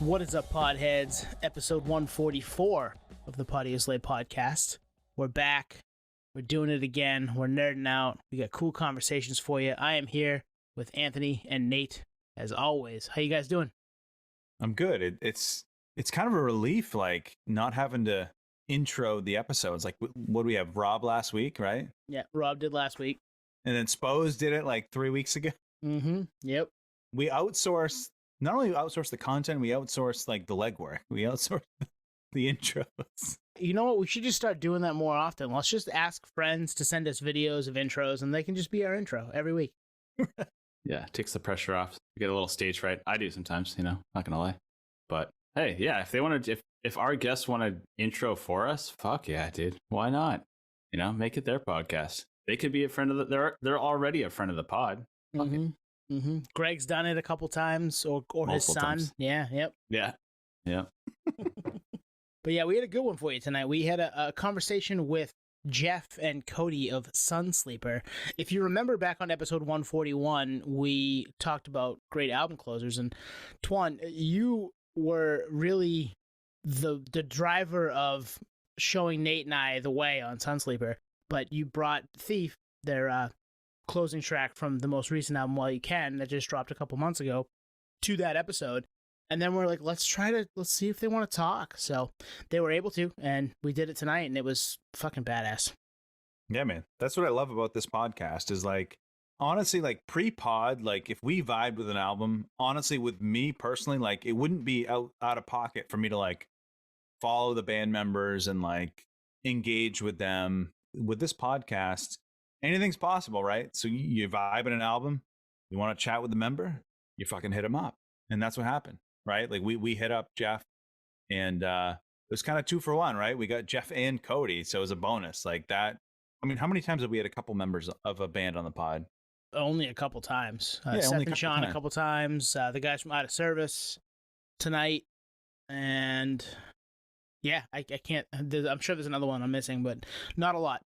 What is up, Podheads? Episode 144 of the Podioslave podcast. We're back. We're doing it again. We're nerding out. We got cool conversations for you. I am here with Anthony and Nate, as always. How you guys doing? I'm good. It's kind of a relief, like not having to intro the episodes. Like, what do we have? Rob last week, right? Yeah, Rob did last week. And then Spose did it like 3 weeks ago. Mm-hmm. Yep. We outsource. Not only outsource the content, we outsource like the legwork. We outsource the intros. You know what? We should just start doing that more often. Let's just ask friends to send us videos of intros, and they can just be our intro every week. Yeah, takes the pressure off. You get a little stage fright. I do sometimes, not gonna lie. But hey, yeah, if they want to, if our guests want to intro for us, fuck yeah, dude. Why not? Make it their podcast. They could be a friend of the. They're already a friend of the pod. Mm-hmm. Mm-hmm. Greg's done it a couple times, or his son. Times. Yeah. Yep. Yeah. But yeah, we had a good one for you tonight. We had a conversation with Jeff and Cody of Sunsleeper. If you remember back on episode 141, we talked about great album closers, and Twan, you were really the driver of showing Nate and I the way on Sunsleeper, but you brought Thief, their closing track from the most recent album, While You Can, that just dropped a couple months ago, to that episode. And then we're like, let's see if they want to talk. So they were able to, and we did it tonight, and it was fucking badass. Yeah, man. That's what I love about this podcast is like, honestly, like pre-pod, like if we vibed with an album, honestly, with me personally, like it wouldn't be out of pocket for me to like follow the band members and like engage with them. With this podcast, anything's possible, right? So you vibe in an album, you want to chat with the member, you fucking hit them up. And that's what happened, right? Like we hit up Jeff, and it was kind of 2 for 1, right? We got Jeff and Cody, so it was a bonus like that. I mean, how many times have we had a couple members of a band on the pod? Only a couple times. Yeah, Seth only and Sean a couple times. The guys from Out of Service tonight. And yeah, I can't. I'm sure there's another one I'm missing, but not a lot.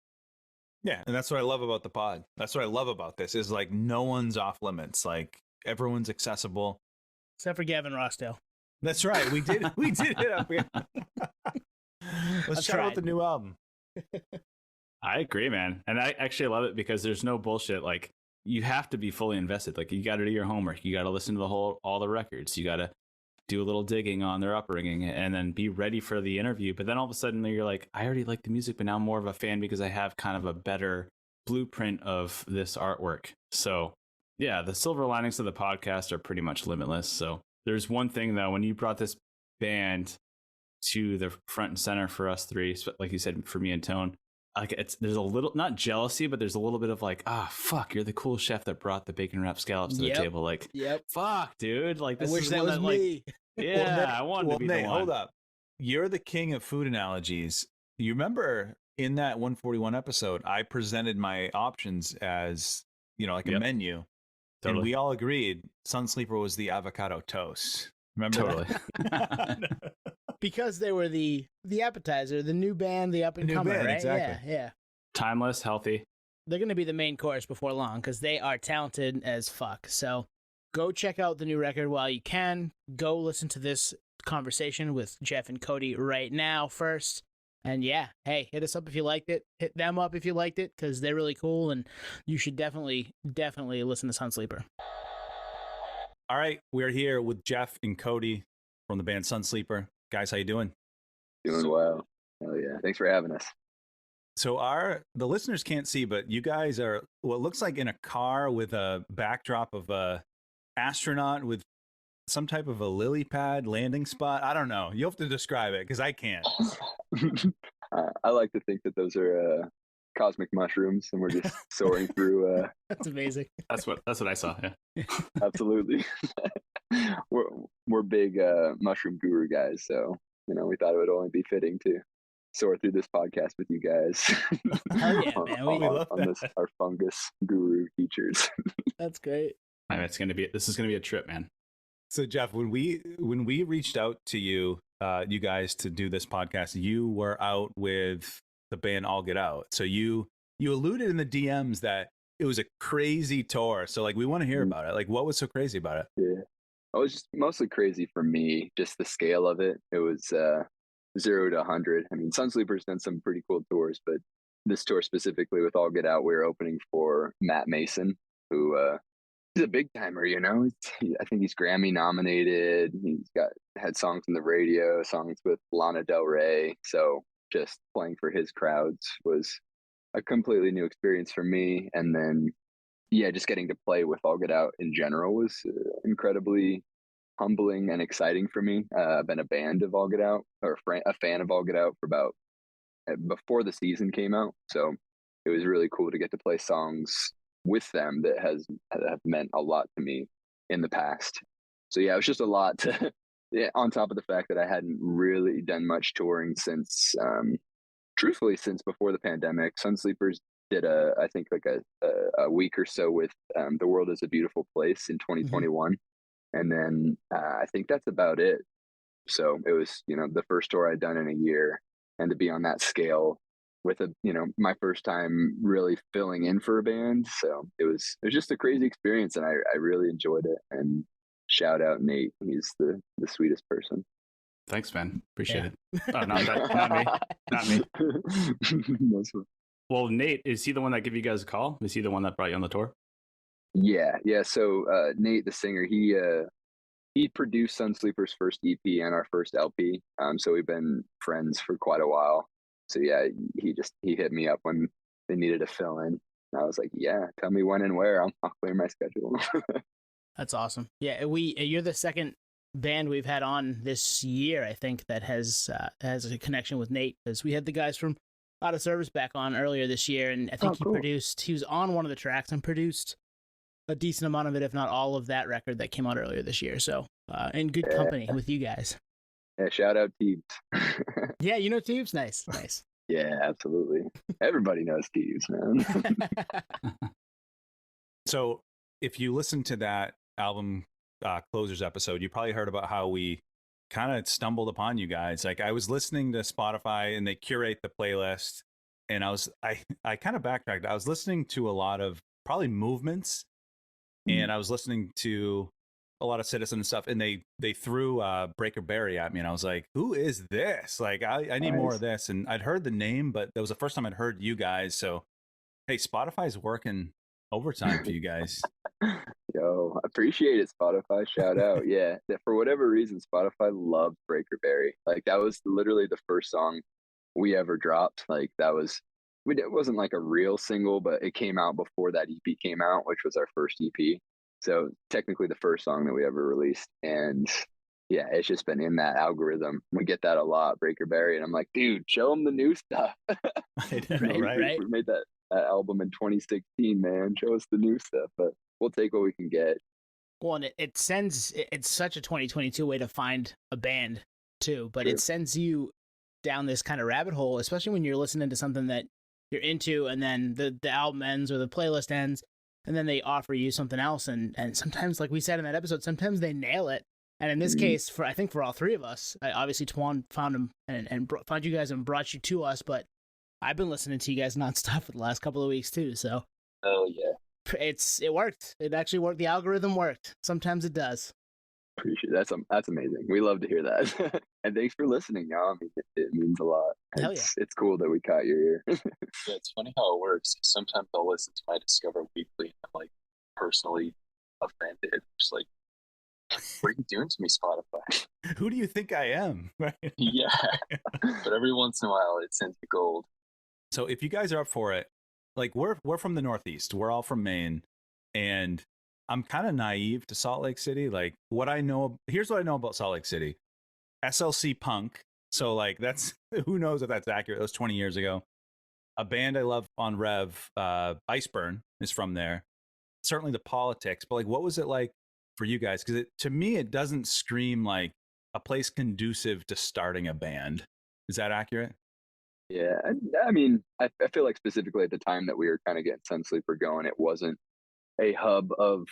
Yeah, and that's what I love about the pod. That's what I love about this is like no one's off limits. Like everyone's accessible. Except for Gavin Rossdale. That's right. We did hit up. Let's chat about the new album. I agree, man. And I actually love it because there's no bullshit. Like, you have to be fully invested. Like, you got to do your homework. You got to listen to all the records. You got to do a little digging on their upbringing and then be ready for the interview. But then all of a sudden you're like, I already like the music, but now I'm more of a fan because I have kind of a better blueprint of this artwork. So yeah, the silver linings of the podcast are pretty much limitless. So there's one thing though, when you brought this band to the front and center for us three, like you said, for me and Tone, like there's a little, not jealousy, but there's a little bit of like, fuck, you're the cool chef that brought the bacon wrapped scallops to the table. Like, fuck, dude. Like, this I wish is that was me. Like, yeah, I wanted to be the one. Hold up. You're the king of food analogies. You remember in that 141 episode, I presented my options as, like a menu. Totally. And we all agreed Sunsleeper was the avocado toast. Remember? Totally. Because they were the appetizer, the new band, the up and comer, right? Exactly. Yeah. Timeless, healthy. They're going to be the main course before long because they are talented as fuck. So go check out the new record while you can. Go listen to this conversation with Jeff and Cody right now first. And yeah, hey, hit us up if you liked it. Hit them up if you liked it because they're really cool. And you should definitely listen to Sunsleeper. All right. We're here with Jeff and Cody from the band Sunsleeper. Guys, how you doing? Doing well. Oh yeah. Thanks for having us. So the listeners can't see, but you guys are what looks like in a car with a backdrop of a astronaut with some type of a lily pad landing spot. I don't know. You'll have to describe it because I can't. I like to think that those are cosmic mushrooms, and we're just soaring through. That's amazing. That's what I saw. Yeah. Absolutely. we're big mushroom guru guys, so we thought it would only be fitting to soar through this podcast with you guys. Hell yeah, man. We love that. Our fungus guru teachers. That's great. I mean, this is gonna be a trip, man. So Jeff, when we reached out to you, you guys to do this podcast, you were out with the band All Get Out. So you alluded in the DMs that it was a crazy tour. So like, we want to hear about it. Like, what was so crazy about it? Yeah. it was just mostly crazy for me, just the scale of it. It was 0 to 100. I mean, Sunsleeper's done some pretty cool tours, but this tour specifically with All Get Out, we were opening for Matt Mason, who he's a big timer, you know. I think he's Grammy nominated. He's had songs on the radio, songs with Lana Del Rey. So just playing for his crowds was a completely new experience for me. And then, yeah, just getting to play with All Get Out in general was incredibly humbling and exciting for me. I've been a band of All Get Out, or a fan of All Get Out for about before the season came out. So it was really cool to get to play songs with them that have meant a lot to me in the past. So yeah, it was just a lot to, yeah, on top of the fact that I hadn't really done much touring since, truthfully, since before the pandemic. Sunsleepers did I think like a week or so with The World Is a Beautiful Place in 2021. And then I think that's about it. So it was, the first tour I'd done in a year, and to be on that scale with my first time really filling in for a band. So it was just a crazy experience, and I really enjoyed it. And shout out Nate. He's the sweetest person. Thanks, man. Appreciate it. Oh, not me. Not me. Well, Nate, is he the one that gave you guys a call? Is he the one that brought you on the tour? Yeah. So Nate, the singer, he produced Sunsleeper's first EP and our first LP. So we've been friends for quite a while. So yeah, he hit me up when they needed to fill in. And I was like, yeah, tell me when and where. I'll clear my schedule. That's awesome. Yeah, you're the second band we've had on this year, I think, that has a connection with Nate, because we had the guys from Out of Service back on earlier this year, and I think cool. he was on one of the tracks and produced a decent amount of it, if not all of that record that came out earlier this year. So in good company with you guys. Yeah, shout out Teebs. Yeah, you know Teebs? Nice. Yeah, absolutely. Everybody knows Teebs, man. So if you listen to that album closers episode, you probably heard about how we kind of stumbled upon you guys. Like, I was listening to Spotify and they curate the playlist, and I kind of backtracked. I was listening to a lot of probably Movements, and I was listening to a lot of Citizen and stuff, and they threw Breaker Berry at me, and I was like, who is this? Like, I need more of this. And I'd heard the name, but that was the first time I'd heard you guys. So hey, Spotify's working overtime for you guys. Yo, appreciate it, Spotify. Shout out. Yeah, for whatever reason, Spotify loved Breaker Berry. Like, that was literally the first song we ever dropped. Like, it wasn't like a real single, but it came out before that EP came out, which was our first EP. So technically the first song that we ever released. And yeah, it's just been in that algorithm. We get that a lot, Breaker Berry. And I'm like, dude, show them the new stuff. I know, right? We made that album in 2016, man. Show us the new stuff, but we'll take what we can get. Well, and it's such a 2022 way to find a band too, but it sends you down this kind of rabbit hole, especially when you're listening to something that you're into, and then the album ends or the playlist ends, and then they offer you something else, and sometimes, like we said in that episode, sometimes they nail it. And in this case, I think for all three of us, obviously Tuan found him and found you guys and brought you to us, but I've been listening to you guys nonstop for the last couple of weeks too. So, oh yeah, it worked. It actually worked. The algorithm worked. Sometimes it does. Appreciate that. That's amazing. We love to hear that. And thanks for listening, y'all. I mean, it means a lot. Hell yeah. It's cool that we caught your ear. Yeah, it's funny how it works. Sometimes I'll listen to my Discover Weekly and I'm like personally offended. Just like, what are you doing to me, Spotify? Who do you think I am? Right? Yeah. But every once in a while it sends you gold. So if you guys are up for it, like, we're from the Northeast. We're all from Maine, and I'm kind of naive to Salt Lake City. Like, here's what I know about Salt Lake City. SLC punk. So like, that's, who knows if that's accurate. That was 20 years ago. A band I love on Rev, Iceburn, is from there. Certainly the Politics, but like, what was it like for you guys? Because to me, it doesn't scream like a place conducive to starting a band. Is that accurate? Yeah, I mean, I feel like specifically at the time that we were kind of getting Sunsleeper going, it wasn't a hub of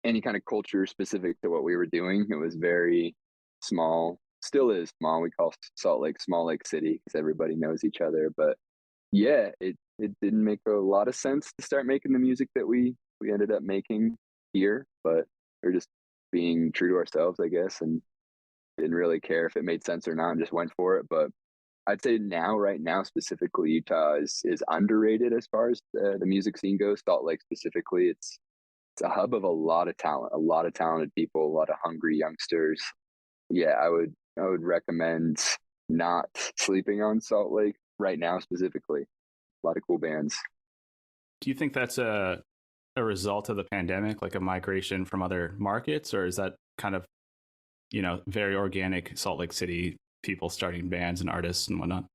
any kind of culture specific to what we were doing. It was very small, still is small. We call Salt Lake Small Lake City because everybody knows each other. But yeah, it didn't make a lot of sense to start making the music that we ended up making here. But we're just being true to ourselves, I guess, and didn't really care if it made sense or not and just went for it. But I'd say right now specifically, Utah is underrated as far as the music scene goes. Salt Lake specifically, it's a hub of a lot of talent, a lot of talented people, a lot of hungry youngsters. Yeah, I would recommend not sleeping on Salt Lake right now specifically. A lot of cool bands. Do you think that's a result of the pandemic, like a migration from other markets, or is that kind of, very organic Salt Lake City people starting bands and artists and whatnot?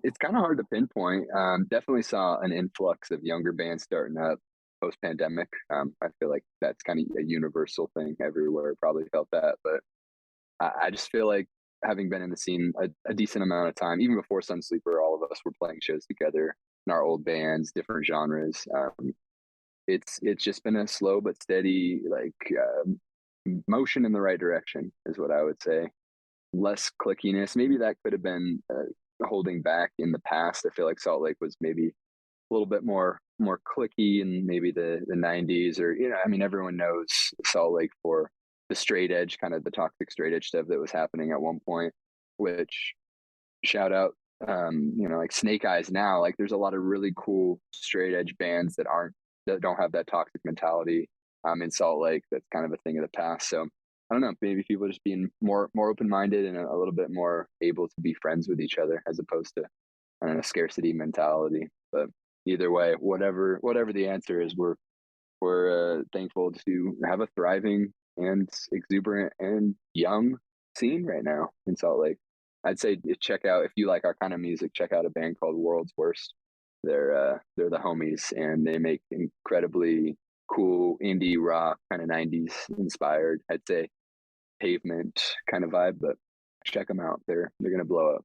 It's kind of hard to pinpoint. Definitely saw an influx of younger bands starting up post pandemic. I feel like that's kind of a universal thing everywhere. Probably felt that, but I just feel like having been in the scene a decent amount of time, even before Sunsleeper, all of us were playing shows together in our old bands, different genres. It's just been a slow but steady motion in the right direction is what I would say. Less clickiness. Maybe that could have been holding back in the past. I feel like Salt Lake was maybe a little bit more clicky in maybe the 90s, or I mean, everyone knows Salt Lake for the straight edge, kind of the toxic straight edge stuff that was happening at one point, which shout out like Snake Eyes now. Like there's a lot of really cool straight edge bands that don't have that toxic mentality in Salt Lake. That's kind of a thing of the past. So I don't know, maybe people just being more open-minded and a little bit more able to be friends with each other as opposed to, I don't know, scarcity mentality. But either way, whatever the answer is, we're thankful to have a thriving and exuberant and young scene right now in Salt Lake. I'd say check out, if you like our kind of music, check out a band called World's Worst. They're the homies, and they make incredibly cool indie rock, kind of 90s inspired, I'd say Pavement kind of vibe, but check them out. They're gonna blow up.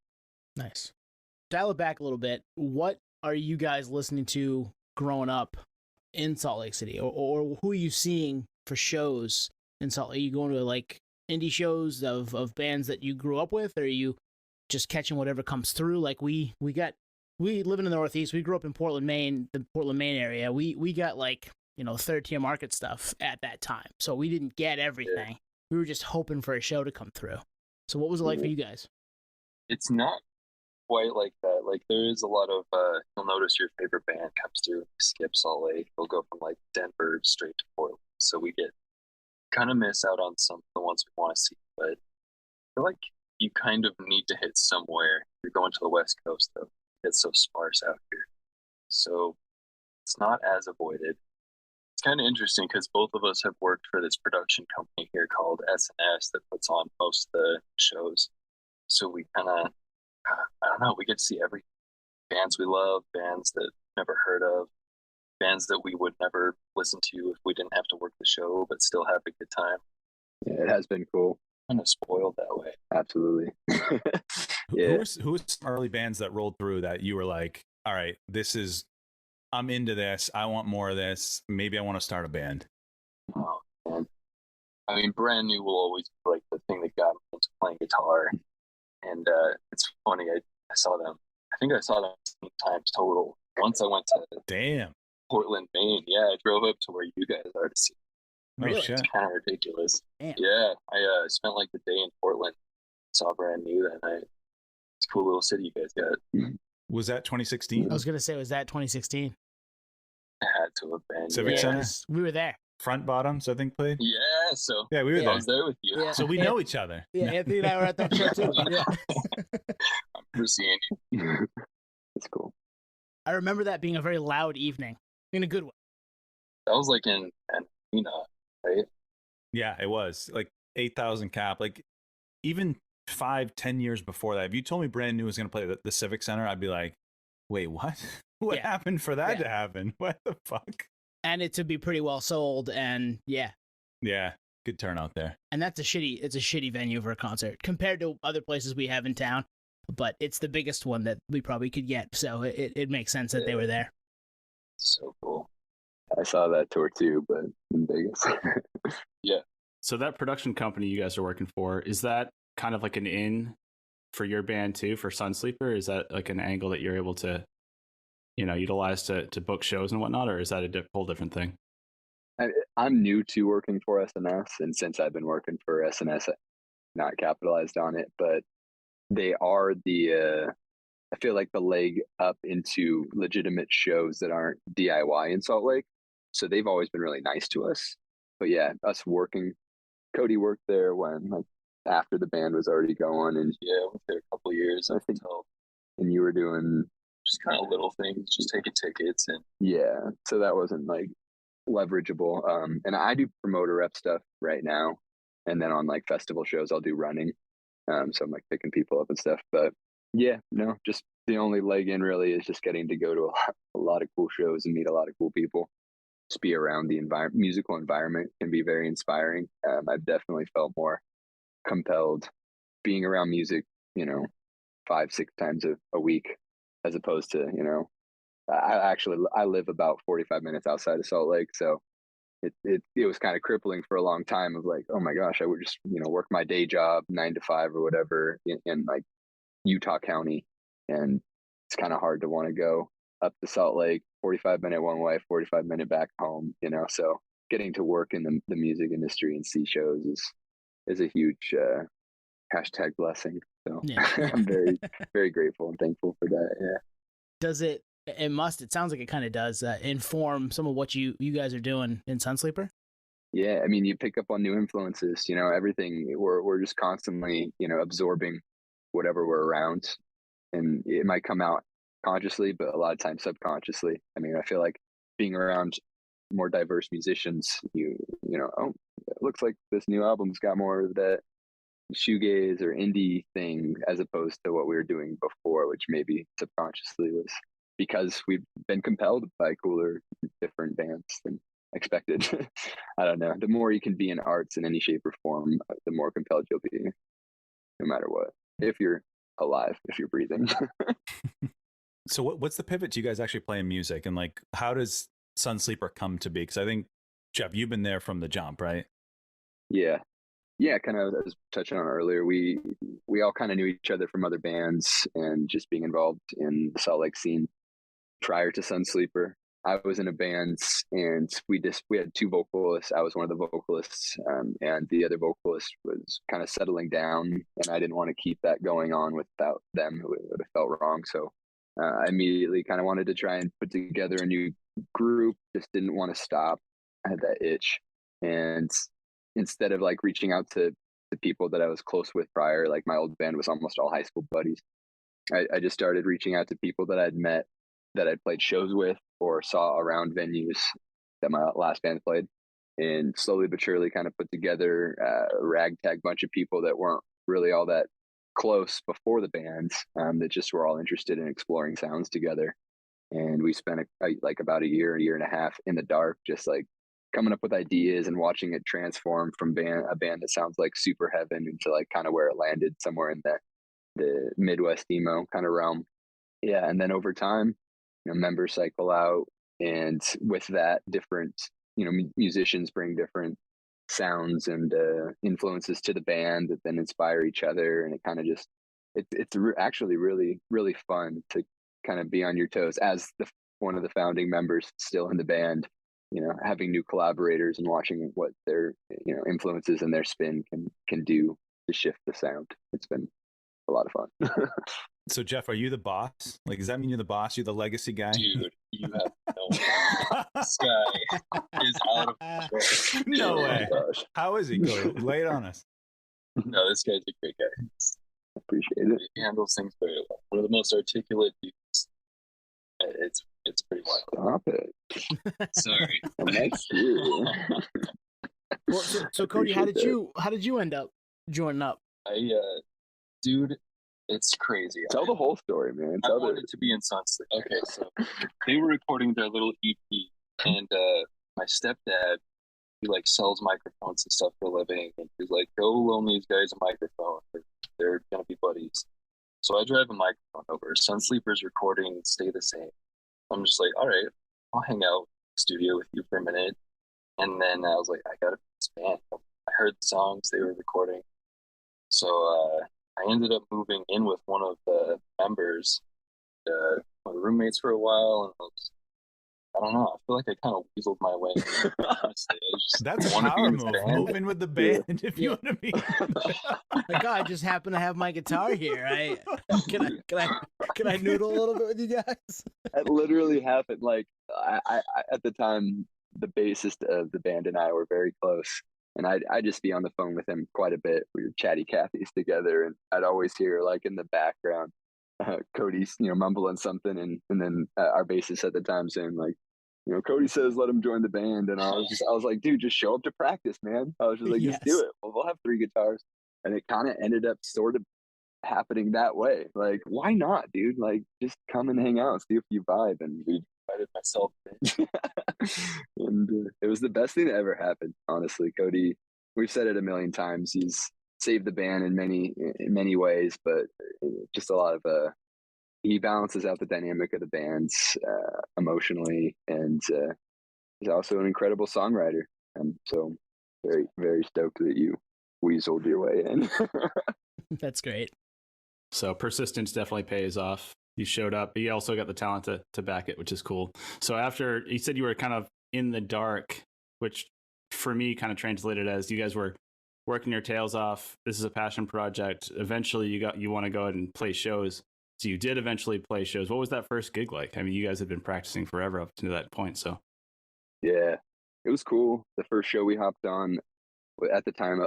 Nice. Dial it back a little bit. What are you guys listening to growing up in Salt Lake City, or who are you seeing for shows in Salt Lake? Are you going to like indie shows of bands that you grew up with, or are you just catching whatever comes through? Like we live in the Northeast. We grew up in Portland, Maine, the Portland, Maine area. We got like, third tier market stuff at that time. So we didn't get everything. Yeah. We were just hoping for a show to come through. So what was it like for you guys? It's not quite like that. Like there is a lot of, you'll notice your favorite band comes through, skip Salt Lake. They'll go from like Denver straight to Portland. So we kind of miss out on some of the ones we want to see. But I feel like you kind of need to hit somewhere. You're going to the West Coast though. It's so sparse out here. So it's not as avoided. It's kind of interesting because both of us have worked for this production company here called S&S that puts on most of the shows. So we kind of, I don't know, we get to see every bands we love, bands that we've never heard of, bands that we would never listen to if we didn't have to work the show, but still have a good time. Yeah, it has been cool. Kind of spoiled that way. Absolutely. Yeah. Who was some early bands that rolled through that you were like, all right, I'm into this. I want more of this. Maybe I want to start a band. Oh, man. I mean, Brand New will always be like the thing that got me into playing guitar. And it's funny, I saw them. I think I saw them 8 times total. Once I went to Portland, Maine. Yeah, I drove up to where you guys are to see them. Really? Shit. It's kind of ridiculous. Damn. Yeah, I spent like the day in Portland. Saw Brand New that night. It's a cool little city you guys got. Was that 2016? I was going to say, was that 2016? I had to have been. Civic Center? We were there. Front Bottoms, I think, played? Yeah, so yeah, we were there. I was there with you. Yeah. So we know each other. Yeah, Anthony and I were at that show too. Yeah. I'm never seeing you. That's cool. I remember that being a very loud evening, in a good way. That was like in Arena, right? Yeah, it was like 8,000 cap. Like even 5-10 years before that, if you told me Brand New was going to play the Civic Center, I'd be like, wait, what? What happened for that to happen? What the fuck? And it to be pretty well sold, and yeah, good turnout there. And it's a shitty venue for a concert compared to other places we have in town, but it's the biggest one that we probably could get, so it makes sense that they were there. So cool. I saw that tour too, but in Vegas. Yeah. So that production company you guys are working for, is that kind of like an in for your band too, for Sunsleeper? Is that like an angle that you're able to, utilize to book shows and whatnot, or is that a whole different thing? I'm new to working for SNS, and since I've been working for SNS, not capitalized on it, but they are I feel like the leg up into legitimate shows that aren't DIY in Salt Lake. So they've always been really nice to us. But yeah, us working, Cody worked there when like after the band was already going, and Yeah, I went there a couple of years. I think and you were doing just kind of little things, just taking tickets and yeah. So that wasn't like leverageable. And I do promoter rep stuff right now, and then on like festival shows, I'll do running. So I'm like picking people up and stuff. But yeah, no, just the only leg in really is just getting to go to a lot of cool shows and meet a lot of cool people. Just be around the musical environment can be very inspiring. I've definitely felt more compelled being around music, 5-6 times a week, as opposed to, I live about 45 minutes outside of Salt Lake. So it was kind of crippling for a long time of like, oh my gosh, I would just, work my day job 9 to 5 or whatever in like Utah County. And it's kind of hard to want to go up to Salt Lake, 45-minute one way, 45-minute back home, so getting to work in the music industry and see shows is a huge hashtag blessing. So Yeah. I'm very, very grateful and thankful for that. Yeah. Does it sounds like it kind of does inform some of what you guys are doing in Sunsleeper? Yeah. I mean, you pick up on new influences, everything we're just constantly, absorbing whatever we're around, and it might come out consciously, but a lot of times subconsciously. I mean, I feel like being around more diverse musicians, oh, it looks like this new album's got more of that shoegaze or indie thing as opposed to what we were doing before, which maybe subconsciously was because we've been compelled by cooler, different bands than expected. I don't know. The more you can be in arts in any shape or form, the more compelled you'll be, no matter what. If you're alive, if you're breathing. So what's the pivot to you guys actually playing music, and like how does Sunsleeper come to be? Because I think, Jeff, you've been there from the jump, right? Yeah, kind of as touching on earlier, we all kind of knew each other from other bands and just being involved in the Salt Lake scene prior to Sunsleeper. I was in a band, and we had 2 vocalists. I was one of the vocalists, and the other vocalist was kind of settling down, and I didn't want to keep that going on without them. It would have felt wrong. So I immediately kind of wanted to try and put together a new group. Just didn't want to stop. I had that itch, and instead of like reaching out to the people that I was close with prior, like my old band was almost all high school buddies. I just started reaching out to people that I'd met, that I'd played shows with or saw around venues that my last band played, and slowly but surely kind of put together a ragtag bunch of people that weren't really all that close before the band, that just were all interested in exploring sounds together. And we spent like about a year and a half in the dark, just like coming up with ideas and watching it transform from a band that sounds like super heaven into like kind of where it landed, somewhere in the Midwest emo kind of realm. Yeah. And then over time, members cycle out, and with that, different, musicians bring different sounds and influences to the band that then inspire each other. And it kind of just, it's actually really, really fun to kind of be on your toes as one of the founding members still in the band, having new collaborators and watching what their, influences and their spin can do to shift the sound. It's been a lot of fun. So Jeff, are you the boss? Like, does that mean you're the boss? You're the legacy guy? dude, you have no idea. This guy is out of control. No Oh my way. gosh. How is he? Go lay it on us. No, this guy's a great guy. Appreciate it. He handles things very well. One of the most articulate dudes. It's pretty wild. Stop it. Sorry. That's you. Well, so Cody, how did you end up joining up? Dude, it's crazy. Tell the whole story, man. I wanted to be in Sunsleeper. Okay, so they were recording their little EP, and my stepdad, he like sells microphones and stuff for a living, and he's like, go loan these guys a microphone. They're gonna be buddies. So I drive a microphone over. Sunsleeper's recording Stay the Same. I'm just like, all right, I'll hang out in the studio with you for a minute. And then I was like, I gotta be in this band. I heard the songs they were recording. So I ended up moving in with one of the members, my roommates for a while, and I don't know. I feel like I kind of weaseled my way. Honestly, I just That's a wanna be power in move. the band. Move in with the band if you Yeah. want to be. Like, God, I just happen to have my guitar here. Can I noodle a little bit with you guys? That literally happened. Like I at the time, the bassist of the band and I were very close, and I'd just be on the phone with him quite a bit. We were chatty Cathy's together, and I'd always hear like in the background, Cody's mumbling something, and then our bassist at the time saying like, Cody says let him join the band, and I was like, dude, just show up to practice, man. I was just like, just do Yes. it. Well, we'll have 3 guitars, and it kind of ended up sort of happening that way. Like, why not, dude? Like, just come and hang out, see if you vibe, and we Invited myself. and it was the best thing that ever happened. Honestly, Cody, we've said it a million times. He's saved the band in many ways, but just a lot of he balances out the dynamic of the bands emotionally, and he's also an incredible songwriter. And so, very very stoked that you weaseled your way in. That's great. So persistence definitely pays off. You showed up, but you also got the talent to back it, which is cool. So after you said you were kind of in the dark, which for me kind of translated as you guys were working your tails off. This is a passion project. Eventually you want to go ahead and play shows. So you did eventually play shows. What was that first gig like? I mean, you guys had been practicing forever up to that point. So Yeah, it was cool. The first show we hopped on at the time,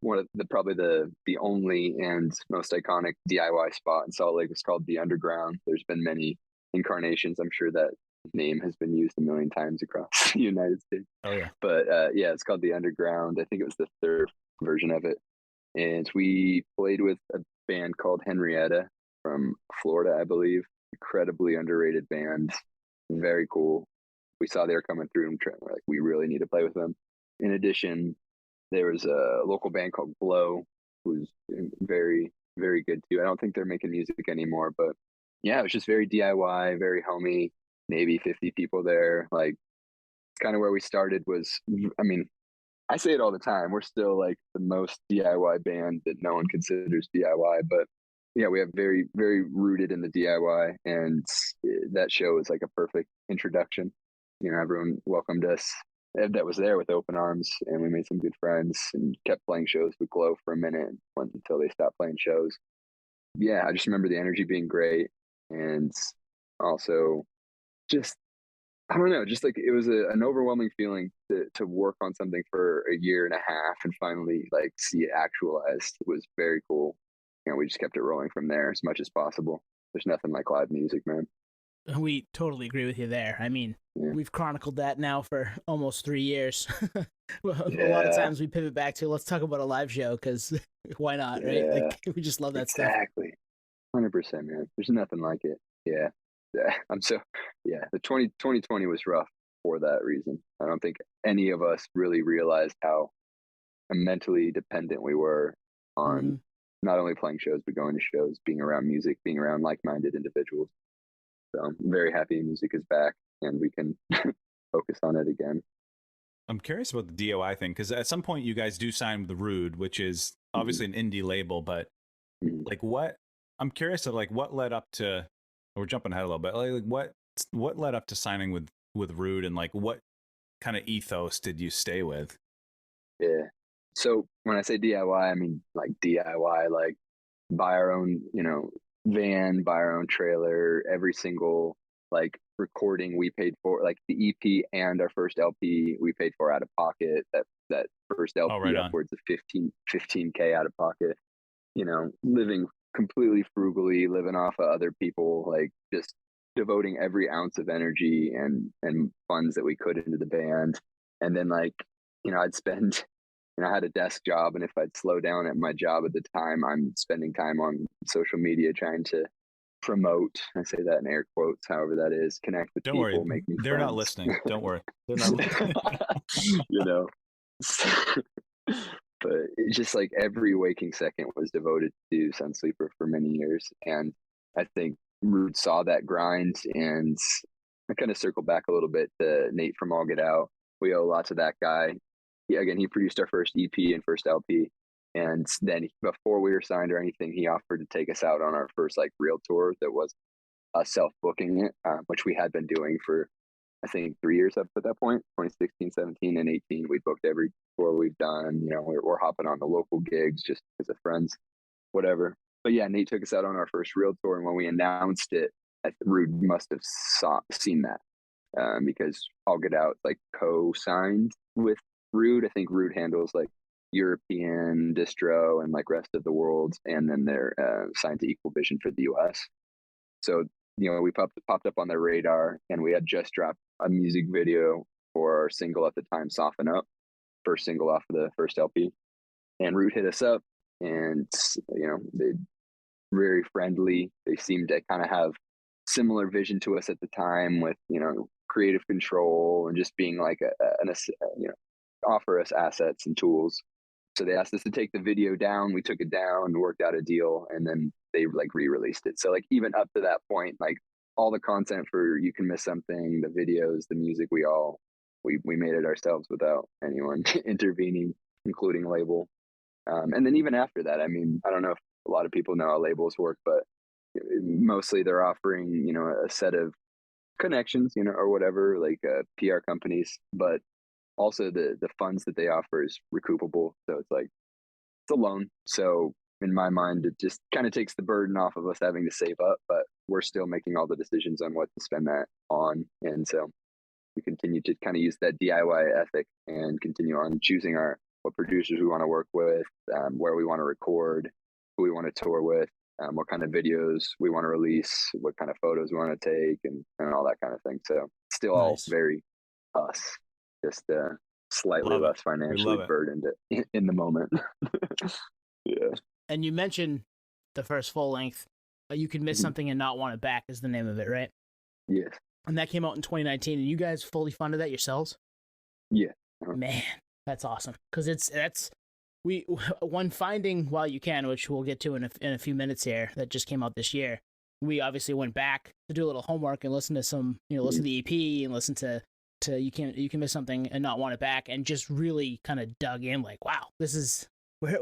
one of probably the only and most iconic DIY spot in Salt Lake was called the Underground. There's been many incarnations. I'm sure that name has been used a million times across the United States. Oh yeah. But yeah, it's called the Underground. I think it was the 3rd version of it, and we played with a band called Henrietta from Florida, I believe. Incredibly underrated band, very cool. We saw they were coming through, and we're like, we really need to play with them. In addition, there was a local band called Glow, who's very, very good too. I don't think they're making music anymore, but yeah, it was just very DIY, very homey, maybe 50 people there. Like, kind of where we started was, I mean, I say it all the time. We're still like the most DIY band that no one considers DIY, but yeah, we have very, very rooted in the DIY, and that show was like a perfect introduction. Everyone welcomed us that was there with open arms, and we made some good friends and kept playing shows with Glow for a minute until they stopped playing shows. Yeah, I just remember the energy being great, and also just, I don't know, just like it was an overwhelming feeling to work on something for a year and a half and finally like see it actualized. It was very cool. We just kept it rolling from there as much as possible. There's nothing like live music, man. We totally agree with you there. I mean, we've chronicled that now for almost 3 years. Well, a lot of times we pivot back to let's talk about a live show because why not, right? Like we just love that stuff. Exactly, 100%, man. There's nothing like it. Yeah. The 2020 was rough for that reason. I don't think any of us really realized how mentally dependent we were on not only playing shows but going to shows, being around music, being around like-minded individuals. So I'm very happy music is back and we can focus on it again. I'm curious about the DOI thing, because at some point you guys do sign with the Rude, which is obviously an indie label, but like I'm curious of like what led up to, we're jumping ahead a little bit, like what led up to signing with Rude, and like what kind of ethos did you stay with? Yeah. So when I say DIY, I mean like DIY, like buy our own, van, buy our own trailer, every single like recording we paid for, like the EP and our first LP we paid for out of pocket. That first LP upwards of 15K out of pocket. Living completely frugally, living off of other people, like just devoting every ounce of energy and funds that we could into the band. And then like, I'd spend, I had a desk job, and if I'd slow down at my job at the time, I'm spending time on social media trying to promote. I say that in air quotes, however that is. Connect with Don't people, worry, make new they're friends. not listening. Don't worry, they're not listening. But it's just like every waking second was devoted to Sunsleeper for many years, and I think Rude saw that grind, and I kind of circle back a little bit to Nate from All Get Out. We owe a lot to that guy. He produced our first EP and first LP. And then before we were signed or anything, he offered to take us out on our first like real tour that was self-booking it, which we had been doing for I think 3 years up at that point, 2016, 17, and 18. We booked every tour we've done. You know, we're hopping on the local gigs just because of friends, whatever. But yeah, Nate took us out on our first real tour, and when we announced it, Rude must have seen that because All Get Out like co-signed with Rude. I think Rude handles like European distro and like rest of the world, and then they're signed to Equal Vision for the US. So you know, we popped up on their radar, and we had just dropped a music video for our single at the time, Soften Up, first single off of the first LP. And Root hit us up, and you know, they very friendly. They seemed to kind of have similar vision to us at the time, with, you know, creative control and just being like you know, offer us assets and tools. So they asked us to take the video down. We took it down, worked out a deal, and then they like re-released it. So like even up to that point, like all the content for You Can Miss Something, the videos, the music, we made it ourselves without anyone intervening, including label. And then even after that, I mean, I don't know if a lot of people know how labels work, but mostly they're offering, you know, a set of connections, you know, or whatever, like PR companies, but also the funds that they offer is recoupable. So it's like, it's a loan. So in my mind, it just kind of takes the burden off of us having to save up, but we're still making all the decisions on what to spend that on. And so we continue to kind of use that DIY ethic and continue on choosing what producers we want to work with, where we want to record, who we want to tour with, what kind of videos we want to release, what kind of photos we want to take, and all that kind of thing. So still all very us, just slightly less financially burdened in the moment. Yeah. And you mentioned the first full length, You Can Miss Something and Not Want It Back is the name of it, right? Yes. And that came out in 2019, and you guys fully funded that yourselves? Yeah. Man, that's awesome. Because when finding While You Can, which we'll get to in a few minutes here, that just came out this year, we obviously went back to do a little homework and listen to some, you know, listen to the EP and listen to You Can Miss Something and Not Want It Back, and just really kind of dug in, like, wow, this is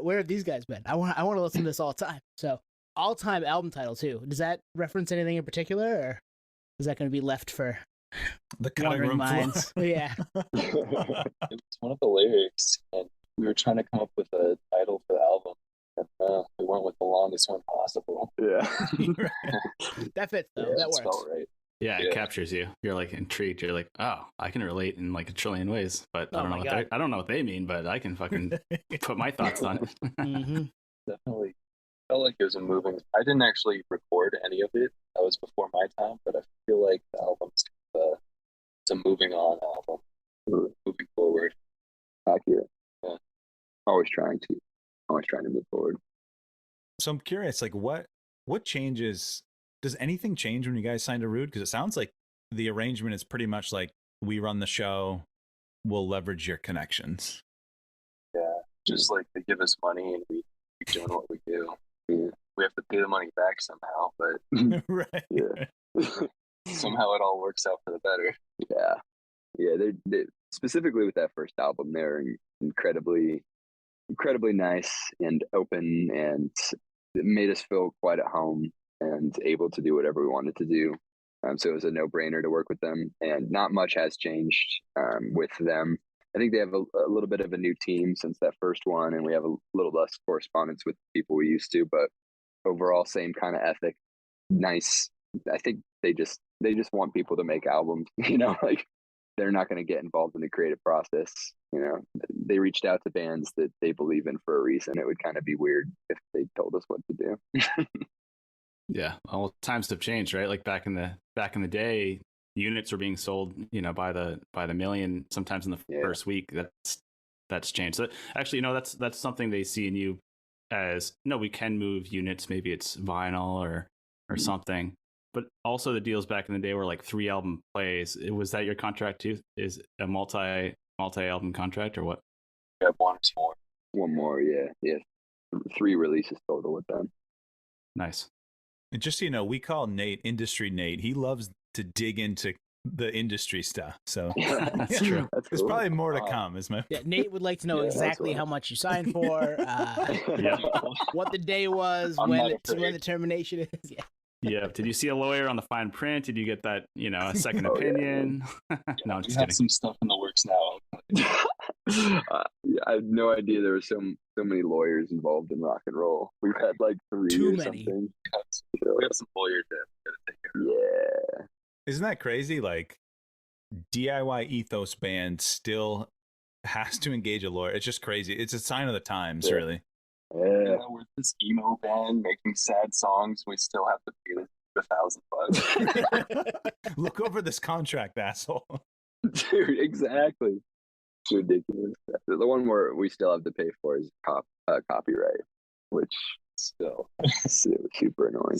where have these guys been? I want to listen to this all the time. So all-time album title too. Does that reference anything in particular, or is that going to be left for the cutting room minds? Yeah. It's one of the lyrics, and we were trying to come up with a title for the album, and we went with the longest one possible. Yeah. That fits though. Yeah, that works. Felt right. Yeah, it captures you. You're like intrigued. You're like, oh, I can relate in like a trillion ways, but I don't know what they mean, but I can fucking put my thoughts on it. Mm-hmm. Definitely felt like it was a moving. I didn't actually record any of it. That was before my time, but I feel like the album's it's a moving on album, moving forward. Accurate. Yeah. Always trying to move forward. So I'm curious, like what changes? Does anything change when you guys signed to Rude? Because it sounds like the arrangement is pretty much like, we run the show, we'll leverage your connections. Yeah, just like they give us money and we keep doing what we do. Yeah. We have to pay the money back somehow, but right. Yeah. Somehow it all works out for the better. Yeah. They specifically with that first album, they're incredibly nice and open, and it made us feel quite at home and able to do whatever we wanted to do. So it was a no-brainer to work with them, and not much has changed with them. I think they have a little bit of a new team since that first one, and we have a little less correspondence with people we used to, but overall same kind of ethic. Nice. I think they just want people to make albums, you know, like they're not going to get involved in the creative process. You know, they reached out to bands that they believe in for a reason. It would kind of be weird if they told us what to do. Yeah, well, times have changed, right? Like back in the day, units were being sold, you know, by the million, sometimes in the first week. That's changed. So actually, you know, that's something they see in you as, no, we can move units. Maybe it's vinyl or something. But also the deals back in the day were like 3 album plays. Was that your contract too? Is a multi album contract or what? Yeah, one more. Yeah. 3 releases total with them. Nice. And just so you know, we call Nate Industry Nate. He loves to dig into the industry stuff. So that's true. There's probably more to come. Nate would like to know exactly how much you signed for, what the day was, when the termination is. Yeah. Yeah. Did you see a lawyer on the fine print? Did you get that, a second Oh, yeah. opinion? No, I'm We just have kidding. some stuff in the works now. I had no idea there were so many lawyers involved in rock and roll. We've had like 3 Too or many. something. We have some lawyer debt we gotta take care of. Yeah. Isn't that crazy? Like DIY ethos band still has to engage a lawyer. It's just crazy. It's a sign of the times, Yeah. really. Yeah. We're this emo band making sad songs. We still have to pay this $1,000. Look over this contract, asshole. Dude, exactly. It's ridiculous. The one where we still have to pay for is copyright, which Still, is super annoying.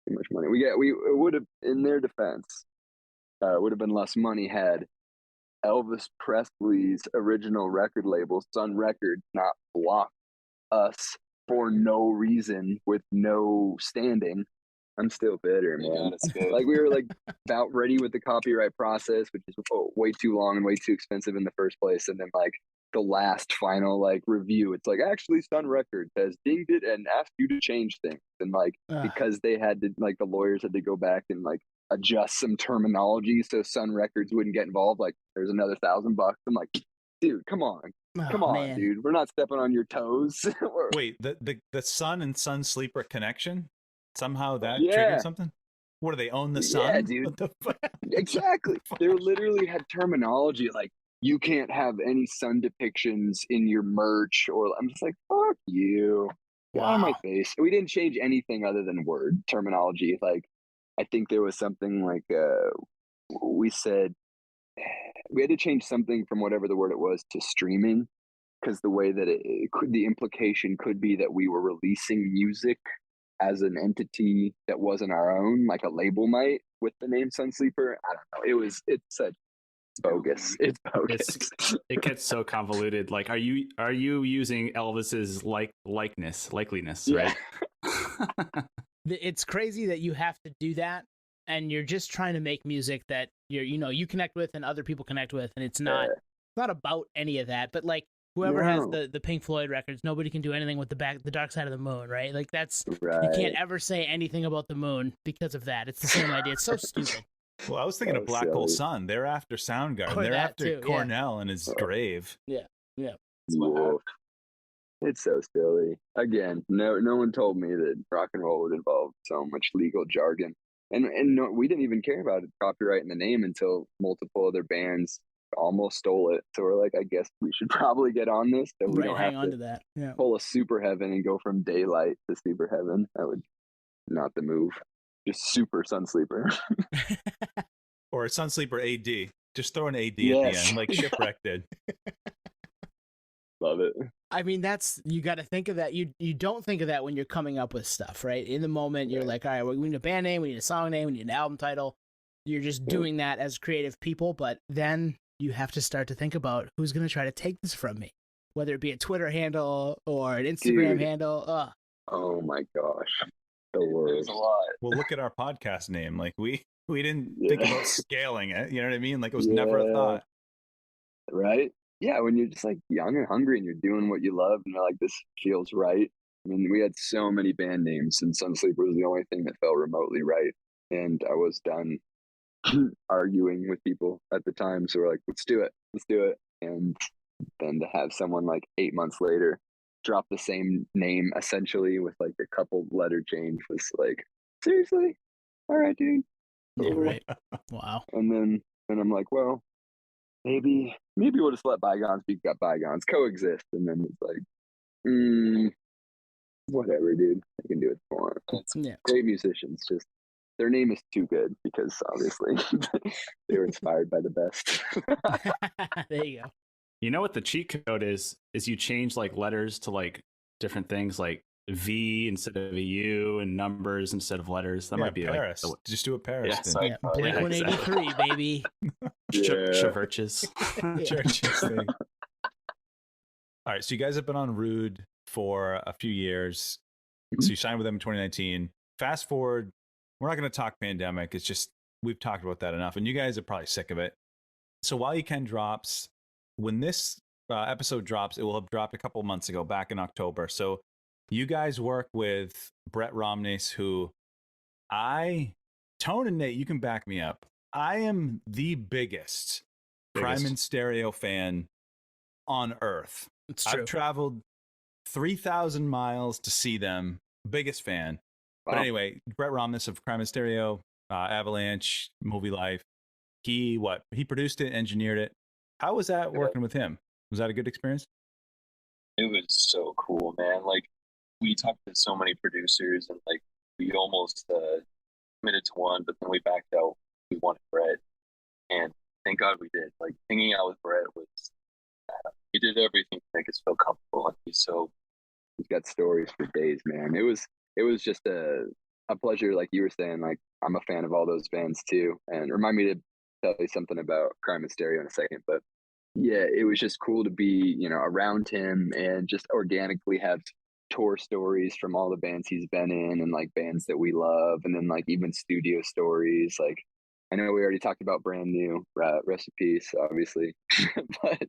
Too much money. We would have, in their defense, would have been less money had Elvis Presley's original record label, Sun Records, not blocked us for no reason with no standing. I'm still bitter, man. it's good. Like we were like about ready with the copyright process, which is way too long and way too expensive in the first place. And then like the last final like review, it's like actually Sun Records has dinged it and asked you to change things. And like because they had to like the lawyers had to go back and like adjust some terminology so Sun Records wouldn't get involved. Like there's another $1,000. I'm like, dude, come on, man. dude. We're not stepping on your toes. Wait, the Sun and Sunsleeper connection? Somehow that Yeah. triggered something? What do they own the sun? Yeah, dude. What the fuck? Exactly. They literally had terminology like you can't have any sun depictions in your merch, or I'm just like, fuck you. Get out of my Wow. face. We didn't change anything other than word terminology. Like I think there was something like we said we had to change something from whatever the word it was to streaming, because the way that it could, the implication could be that we were releasing music as an entity that wasn't our own, like a label might with the name Sunsleeper. I don't know. It's such bogus. It's bogus. It gets so convoluted. Like, are you using Elvis's likeliness, Yeah. right? It's crazy that you have to do that, and you're just trying to make music that you connect with and other people connect with, and it's not about any of that. But like whoever has the Pink Floyd records, nobody can do anything with the Dark Side of the Moon, right? Like that's you can't ever say anything about the moon because of that. It's the same idea. It's so stupid. Well, I was thinking of Black Hole Sun. They're after Soundgarden. Or They're that after too, Cornell and his grave. Whoa. It's so silly. Again, no one told me that rock and roll would involve so much legal jargon. And no, we didn't even care about copyright in the name until multiple other bands almost stole it. So we're like, I guess we should probably get on this. So we don't hang have on to that. Yeah. pull a Super Heaven and go from Daylight to Super Heaven. That would not the move. Just Super Sunsleeper. Or Sunsleeper AD. Just throw an AD at the Yes. end, like Shipwreck did. Love it. I mean, you got to think of that. You don't think of that when you're coming up with stuff, right? In the moment, you're like, all right, we need a band name, we need a song name, we need an album title. You're just doing that as creative people, but then you have to start to think about who's going to try to take this from me, whether it be a Twitter handle or an Instagram handle. Oh my gosh, the There's worst. a lot. Well, look at our podcast name. Like we didn't think about scaling it. You know what I mean? Like it was never a thought. Right? Yeah, when you're just like young and hungry and you're doing what you love and you're like, this feels right. I mean, we had so many band names and Sunsleeper was the only thing that felt remotely right. And I was done arguing with people at the time. So we're like, let's do it. And then to have someone like 8 months later drop the same name essentially with like a couple letter change was like, seriously? All right, dude. Yeah, right. Wow. And then I'm like, well, maybe we'll just let bygones be bygones, coexist. And then it's like, whatever, dude. I can do it for Yeah. great musicians. Just their name is too good because obviously they were inspired by the best. There you go. You know what the cheat code is you change like letters to like different things, like V instead of a U and numbers instead of letters. That might be Paris. like Just do a Paris. Yeah, thing. sorry. Yeah, Blink 183, baby. Churches. Churches thing. All right, so you guys have been on Rude for a few years. So you signed with them in 2019. Fast forward, we're not going to talk pandemic. It's just we've talked about that enough, and you guys are probably sick of it. So While You Can drops, when this episode drops, it will have dropped a couple months ago, back in October. So you guys work with Brett Romnes, who Tone and Nate, you can back me up. I am the biggest Crime in Stereo fan on earth. It's true. I've traveled 3,000 miles to see them. Biggest fan. Wow. But anyway, Brett Romnes of Crime in Stereo, Avalanche, Movie Life. He produced it, engineered it. How was that working with him? Was that a good experience? It was so cool, man. Like, we talked to so many producers, and like we almost committed to one, but then we backed out. We wanted Brett, and thank God we did. Like, hanging out with Brett was he did everything to make us feel comfortable, and he's got stories for days, man. It was just a pleasure, like you were saying. Like, I'm a fan of all those bands too, and remind me to tell you something about Crime and Stereo in a second. But yeah, it was just cool to be, around him and just organically have tour stories from all the bands he's been in and like bands that we love, and then like even studio stories. Like, I know we already talked about Brand New, rest in peace, obviously, but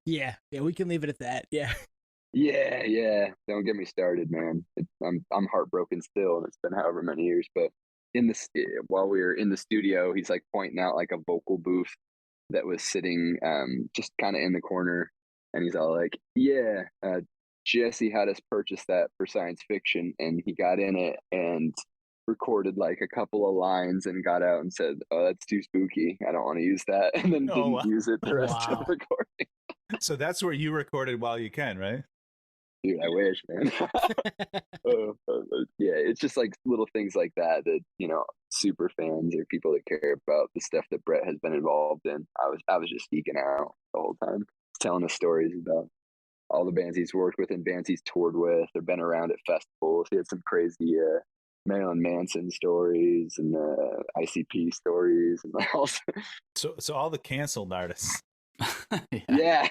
Yeah, we can leave it at that. Yeah. yeah. Don't get me started, man. I'm heartbroken still, and it's been however many years. But while we were in the studio, he's like pointing out like a vocal booth that was sitting just kind of in the corner, and he's all like, "Yeah, Jesse had us purchase that for science fiction," and he got in it and recorded like a couple of lines and got out and said, "Oh, that's too spooky. I don't want to use that," and then didn't use it the rest of the recording. So that's where you recorded while you can, right? Dude, I wish, man. Yeah, it's just like little things like that super fans or people that care about the stuff that Brett has been involved in. I was just geeking out the whole time, telling us stories about all the bands he's worked with and bands he's toured with or been around at festivals. He had some crazy Marilyn Manson stories and ICP stories and also. So all the canceled artists. Yeah.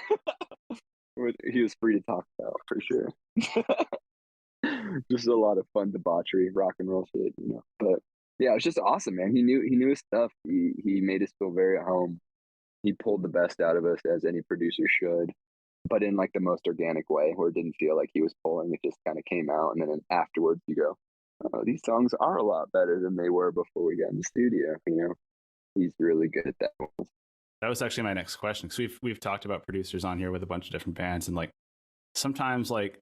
He was free to talk about for sure. Just a lot of fun debauchery, rock and roll shit, But yeah, it was just awesome, man. He knew his stuff. He made us feel very at home. He pulled the best out of us, as any producer should, but in like the most organic way, where it didn't feel like he was pulling. It just kind of came out, and then afterwards you go, "Oh, these songs are a lot better than they were before we got in the studio." He's really good at that. That was actually my next question, because we've talked about producers on here with a bunch of different bands, and like sometimes like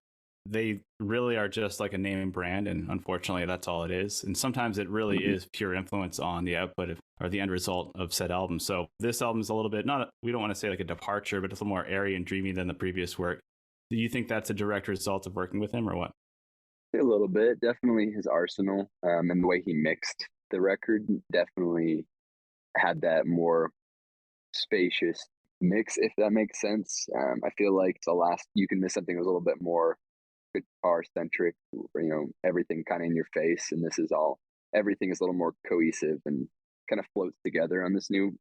they really are just like a name and brand, and unfortunately that's all it is. And sometimes it really is pure influence on the output or the end result of said album. So this album is a little bit we don't want to say like a departure, but it's a little more airy and dreamy than the previous work. Do you think that's a direct result of working with him, or what? A little bit, definitely his arsenal, and the way he mixed the record definitely had that more spacious mix, if that makes sense. I feel like the last You Can Miss Something was a little bit more guitar centric, everything kind of in your face, and everything is a little more cohesive and kind of floats together on this new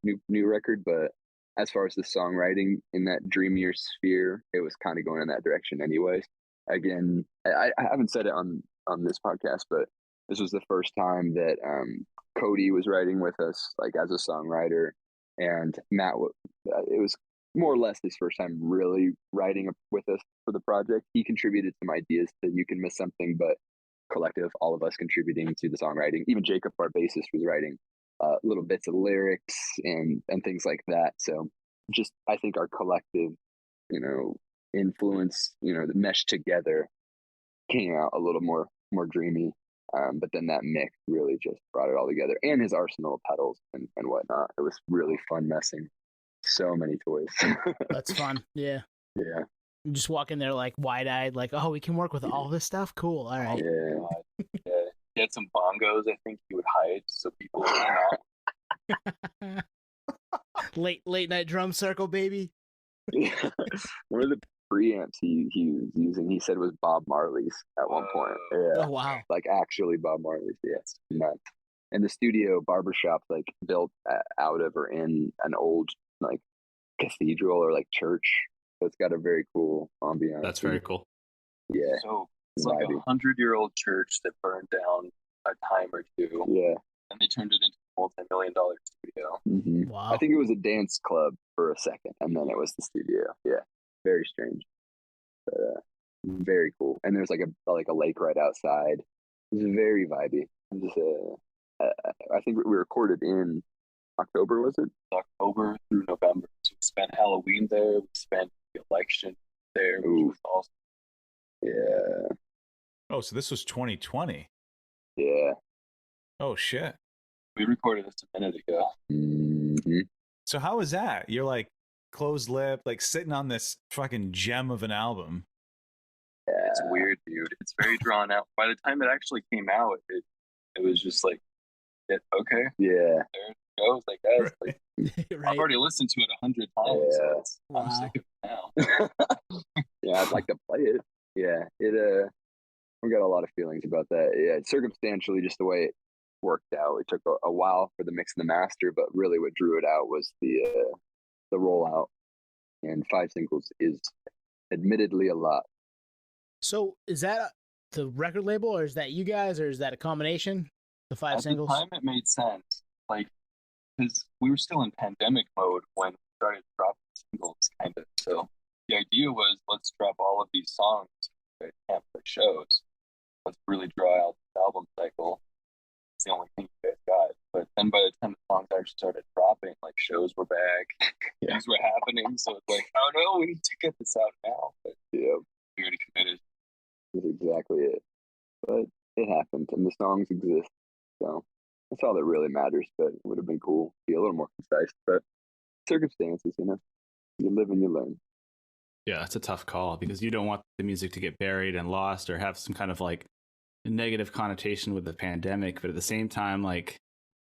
record. But as far as the songwriting in that dreamier sphere, it was kind of going in that direction anyways. Again, I haven't said it on this podcast, but this was the first time that Cody was writing with us, like as a songwriter, and Matt. It was more or less his first time really writing with us for the project. He contributed some ideas to You Can Miss Something, but collective, all of us contributing to the songwriting. Even Jacob, our bassist, was writing little bits of lyrics and things like that. So just, I think our collective, influence, that meshed together came out a little more dreamy. But then that mix really just brought it all together, and his arsenal of pedals and whatnot. It was really fun messing. So many toys. That's fun. Yeah. Yeah. You just walk in there like wide-eyed, like, oh, we can work with all this stuff? Cool. All right. Yeah. He had some bongos, I think he would hide so people would come out. late night drum circle, baby. One of the preamps he was using, he said, was Bob Marley's at one point. Yeah. Oh, wow. Like actually Bob Marley's. Yes. Nuts. And the studio barbershop, like built out of or in an old like cathedral or like church. So it's got a very cool ambiance. That's very cool. Yeah. So it's like a 100-year-old church that burned down a time or two. Yeah. And they turned it into a multi-million-dollar studio. Mm-hmm. Wow. I think it was a dance club for a second, and then it was the studio. Yeah. Very strange. But very cool. And there's like a lake right outside. It was very vibey. Just I think we recorded in October, was it? October through November. So we spent Halloween there. We spent the election there, which was awesome. Yeah. Oh, so this was 2020. Yeah. Oh shit. We recorded this a minute ago. Mm-hmm. So how was that? You're like closed lip, like sitting on this fucking gem of an album. Yeah. It's weird, dude. It's very drawn out. By the time it actually came out, it was just like, okay, Yeah. there it goes, I guess. Like, Right. I've already listened to it 100 times. Yeah. So I'm Wow. sick of it now. Yeah, I'd like to play it. Yeah, it we got a lot of feelings about that. Yeah, circumstantially, just the way it worked out. It took a while for the mix and the master, but really what drew it out was the rollout. And 5 singles is admittedly a lot. So is that the record label, or is that you guys, or is that a combination? The 5 At singles. the time, it made sense. Like, because we were still in pandemic mode when we started dropping singles, kind of. So the idea was, let's drop all of these songs that can't play shows. Let's really draw out the album cycle. It's the only thing you guys got. But then by the time the songs actually started dropping, like shows were back, things were happening. So it's like, oh no, we need to get this out now. But Yeah, we already committed. that's exactly it. But it happened, and the songs exist. So that's all that really matters. But it would have been cool to be a little more concise. But circumstances, you live and you learn. Yeah, it's a tough call because you don't want the music to get buried and lost or have some kind of like negative connotation with the pandemic. But at the same time, like